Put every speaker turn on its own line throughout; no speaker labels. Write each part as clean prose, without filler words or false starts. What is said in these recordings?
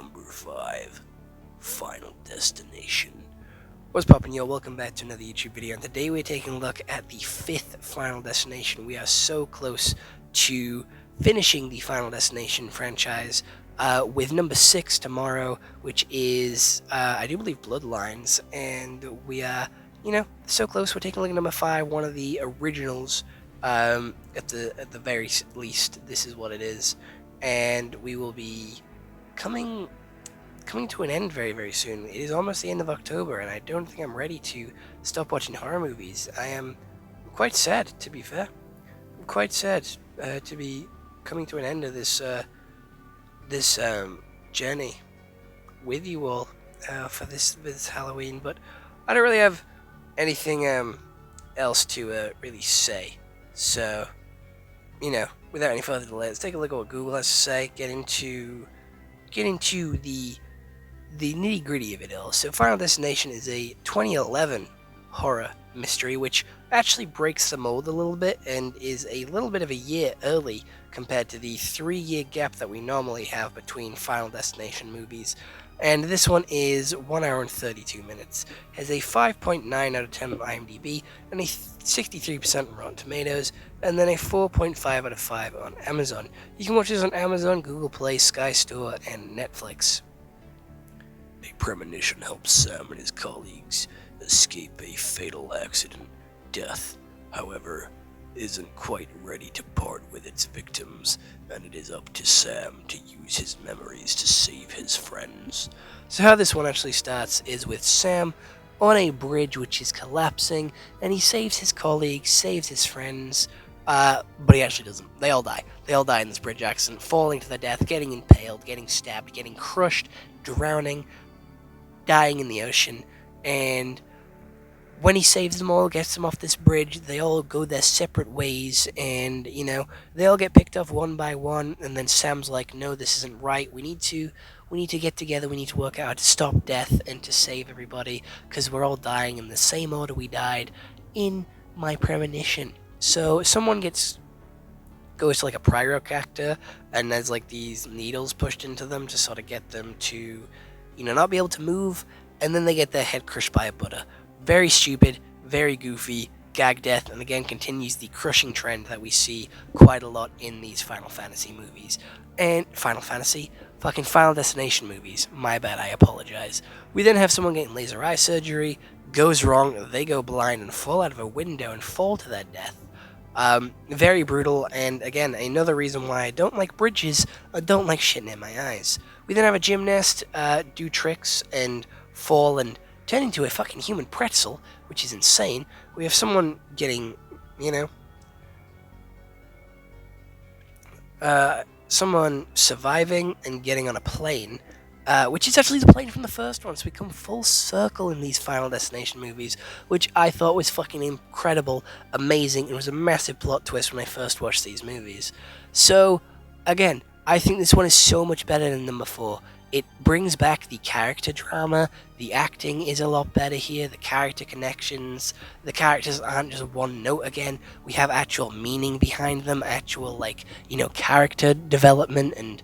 Number 5, Final Destination. What's poppin', yo? Welcome back to another YouTube video, and today we're taking a look at the 5th Final Destination. We are so close to finishing the Final Destination franchise, with number 6 tomorrow, which is, I do believe, Bloodlines, and we are, so close. We're taking a look at number 5, one of the originals, at the very least. This is what it is, and we will be coming to an end very, very soon. It is almost the end of October, and I don't think I'm ready to stop watching horror movies. I am quite sad, to be fair. I'm quite sad to be coming to an end of this journey with you all for this Halloween. But I don't really have anything else to really say. So, without any further delay, let's take a look at what Google has to say. Get into the nitty gritty of it all. So Final Destination is a 2011 horror mystery, which actually breaks the mold a little bit and is a little bit of a year early compared to the 3-year gap that we normally have between Final Destination movies. And this one is 1 hour and 32 minutes, has a 5.9 out of 10 on IMDb, and a 63% on Rotten Tomatoes, and then a 4.5 out of 5 on Amazon. You can watch this on Amazon, Google Play, Sky Store, and Netflix. A premonition helps Sam and his colleagues escape a fatal accident. Death, however, isn't quite ready to part with its victims, and it is up to Sam to use his memories to save his friends. So how this one actually starts is with Sam on a bridge which is collapsing, and he saves his colleagues, saves his friends, but he actually doesn't. They all die. They all die in this bridge accident, falling to their death, getting impaled, getting stabbed, getting crushed, drowning, dying in the ocean. And when he saves them all, gets them off this bridge, they all go their separate ways, and, they all get picked off one by one, and then Sam's like, no, this isn't right, we need to get together, we need to work out how to stop death and to save everybody, because we're all dying in the same order we died in my premonition. So someone goes to like a pyrocactor, and there's like these needles pushed into them to sort of get them to, not be able to move, and then they get their head crushed by a Buddha. Very stupid, very goofy, gag death, and again continues the crushing trend that we see quite a lot in these Final Fantasy movies. And Final Destination movies. My bad, I apologize. We then have someone getting laser eye surgery, goes wrong, they go blind and fall out of a window and fall to their death. Very brutal, and again, another reason why I don't like bridges, I don't like shitting in my eyes. We then have a gymnast do tricks and fall and turn into a fucking human pretzel, which is insane. We have someone getting, someone surviving and getting on a plane, which is actually the plane from the first one, so we come full circle in these Final Destination movies, which I thought was fucking incredible, amazing. It was a massive plot twist when I first watched these movies. So, again, I think this one is so much better than number 4. It brings back the character drama, the acting is a lot better here, the character connections, the characters aren't just one note again, we have actual meaning behind them, actual, character development, and,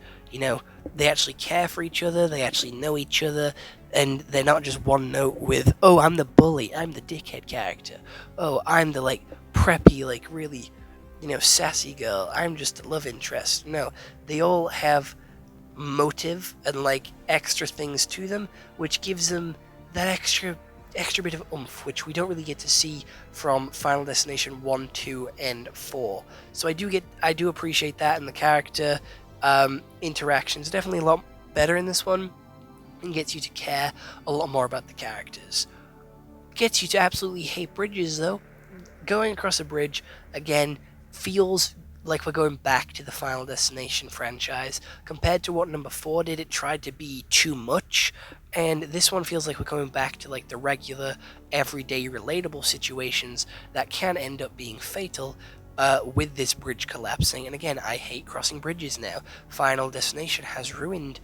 they actually care for each other, they actually know each other, and they're not just one note with, oh, I'm the bully, I'm the dickhead character, oh, I'm the, preppy, really, sassy girl, I'm just a love interest. No, they all have motive and extra things to them, which gives them that extra bit of oomph, which we don't really get to see from Final Destination 1, 2, and 4. So I do appreciate that, and the character interactions definitely a lot better in this one, and gets you to care a lot more about the characters. Gets you to absolutely hate bridges, though. Going across a bridge again feels like we're going back to the Final Destination franchise. Compared to what number 4 did, it tried to be too much, and this one feels like we're going back to the regular, everyday, relatable situations that can end up being fatal with this bridge collapsing. And again, I hate crossing bridges now. Final Destination has ruined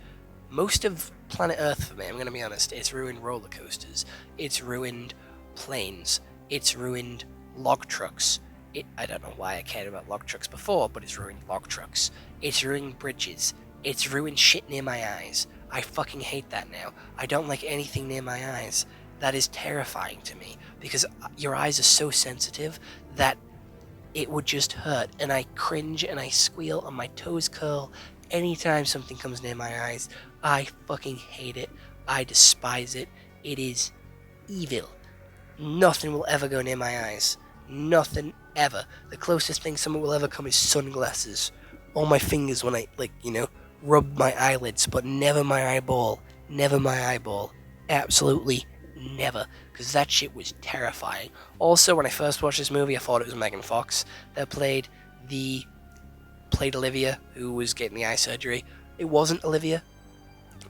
most of planet Earth for me, I'm gonna be honest. It's ruined roller coasters, it's ruined planes, it's ruined log trucks, I don't know why I cared about log trucks before, but it's ruined log trucks. It's ruined bridges. It's ruined shit near my eyes. I fucking hate that now. I don't like anything near my eyes. That is terrifying to me because your eyes are so sensitive that it would just hurt, and I cringe and I squeal and my toes curl anytime something comes near my eyes. I fucking hate it. I despise it. It is evil. Nothing will ever go near my eyes. Nothing ever. The closest thing someone will ever come is sunglasses on my fingers when I, rub my eyelids, but never my eyeball. Never my eyeball. Absolutely never. Because that shit was terrifying. Also, when I first watched this movie, I thought it was Megan Fox that played Olivia, who was getting the eye surgery. It wasn't Olivia.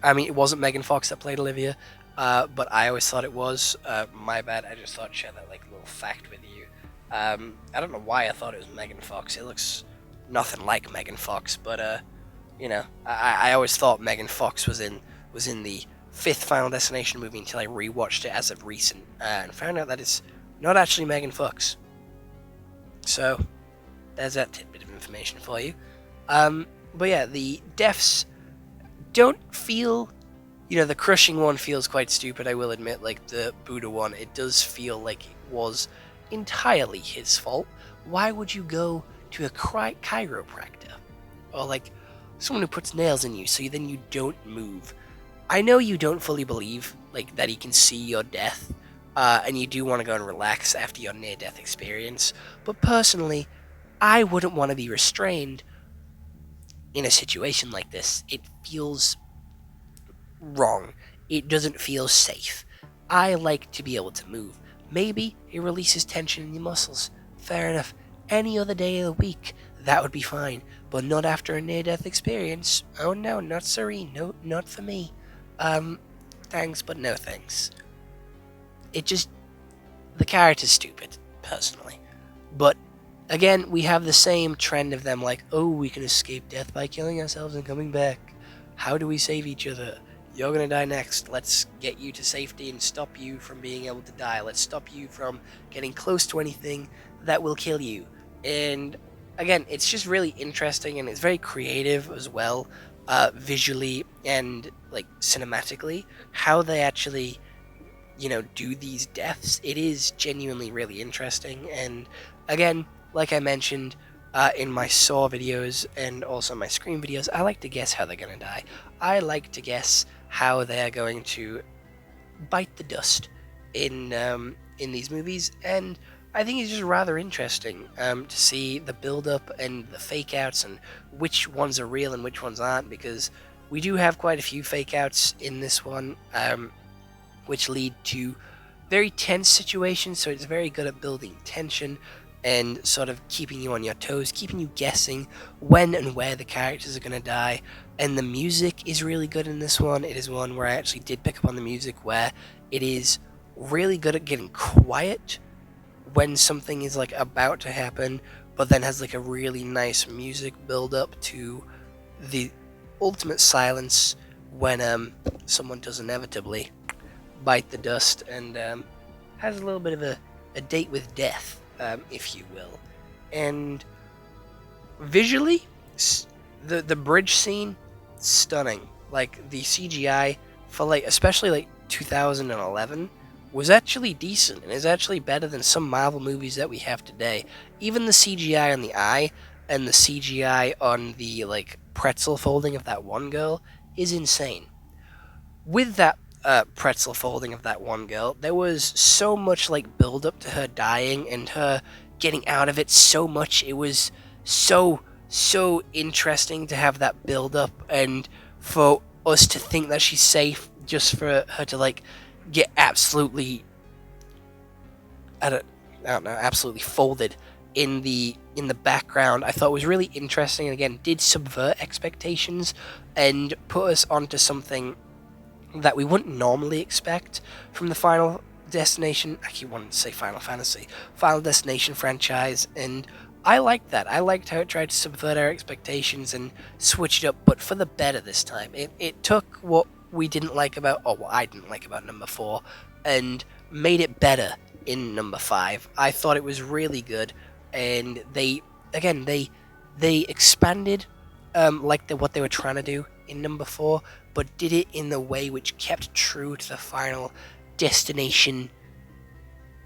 I mean, it wasn't Megan Fox that played Olivia, but I always thought it was. My bad. I just thought I'd share that little fact with you. I don't know why I thought it was Megan Fox. It looks nothing like Megan Fox, but I always thought Megan Fox was in the fifth Final Destination movie until I rewatched it as of recent and found out that it's not actually Megan Fox. So there's that tidbit of information for you. But yeah, the deaths don't feel, the crushing one feels quite stupid, I will admit, like the Buddha one. It does feel like it was entirely his fault. Why would you go to a chiropractor? Or someone who puts nails in you so then you don't move? I know you don't fully believe that he can see your death, and you do want to go and relax after your near-death experience, but personally, I wouldn't want to be restrained in a situation like this. It feels wrong. It doesn't feel safe. I like to be able to move. Maybe it releases tension in your muscles. Fair enough. Any other day of the week, that would be fine, but not after a near-death experience. Oh no, not sorry. No, not for me. Thanks, but no thanks. The character's stupid, personally. But, again, we have the same trend of them we can escape death by killing ourselves and coming back. How do we save each other? You're gonna die next. Let's get you to safety and stop you from being able to die. Let's stop you from getting close to anything that will kill you. And, again, it's just really interesting, and it's very creative as well. Visually and cinematically, how they actually do these deaths. It is genuinely really interesting. And again, like I mentioned in my Saw videos and also my Scream videos, I like to guess how they're gonna die. I like to guess how they're going to bite the dust in these movies, and I think it's just rather interesting to see the build-up and the fake-outs and which ones are real and which ones aren't, because we do have quite a few fake-outs in this one, which lead to very tense situations, so it's very good at building tension and sort of keeping you on your toes, keeping you guessing when and where the characters are going to die. And the music is really good in this one. It is one where I actually did pick up on the music, where it is really good at getting quiet when something is about to happen, but then has a really nice music build up to the ultimate silence when someone does inevitably bite the dust and has a little bit of a date with death, if you will. And visually, the bridge scene, stunning. The CGI for especially 2011 was actually decent, and is actually better than some Marvel movies that we have today. Even the CGI on the eye and the CGI on the pretzel folding of that one girl is insane. With that pretzel folding of that one girl, there was so much build up to her dying and her getting out of it so much. It was so interesting to have that build up, and for us to think that she's safe, just for her to get absolutely absolutely folded in the background. I thought was really interesting, and again did subvert expectations and put us onto something that we wouldn't normally expect from the Final Destination. I keep wanting to say Final Fantasy, Final Destination franchise, and I liked that. I liked how it tried to subvert our expectations and switch it up, but for the better this time. It took what we didn't like about, or what I didn't like about number 4, and made it better in number 5. I thought it was really good, and they expanded like what they were trying to do in number 4, but did it in the way which kept true to the Final Destination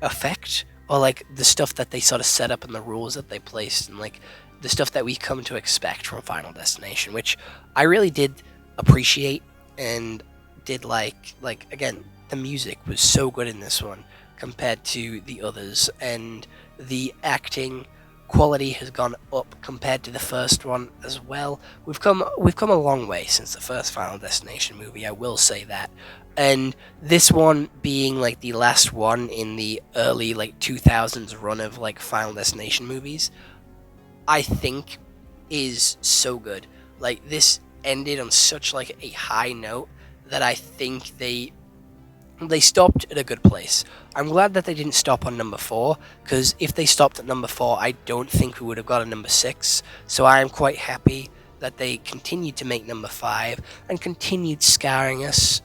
effect, or like the stuff that they sort of set up and the rules that they placed, and like the stuff that we come to expect from Final Destination, which I really did appreciate and did like again, the music was so good in this one compared to the others, and the acting quality has gone up compared to the first one as well. We've come a long way since the first Final Destination movie, I will say that. And this one being like the last one in the early like 2000s run of like Final Destination movies, I think is so good. Like this ended on such like a high note that I think they stopped at a good place. I'm glad that they didn't stop on number 4, because if they stopped at number 4, I don't think we would have got a number 6. So I am quite happy that they continued to make number 5 and continued scarring us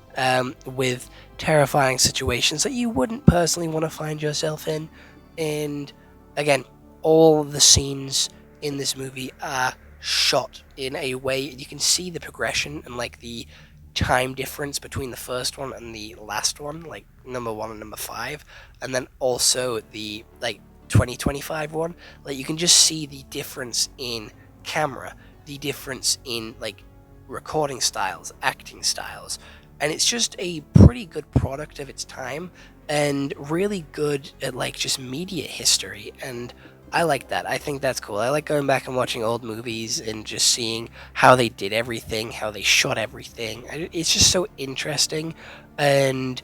with terrifying situations that you wouldn't personally want to find yourself in. And again, all the scenes in this movie are shot in a way you can see the progression and like the time difference between the first one and the last one, like number 1 and number 5, and then also the like 2025 one. Like you can just see the difference in camera, the difference in like recording styles, acting styles, and it's just a pretty good product of its time and really good at like just media history. And I like that. I think that's cool. I like going back and watching old movies and just seeing how they did everything, how they shot everything. It's just so interesting, and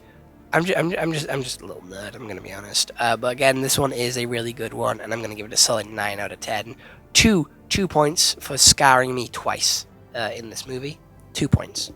I'm just a little nerd. I'm gonna be honest. But again, this one is a really good one, and I'm gonna give it a solid 9 out of 10. Two points for scarring me twice in this movie. 2 points.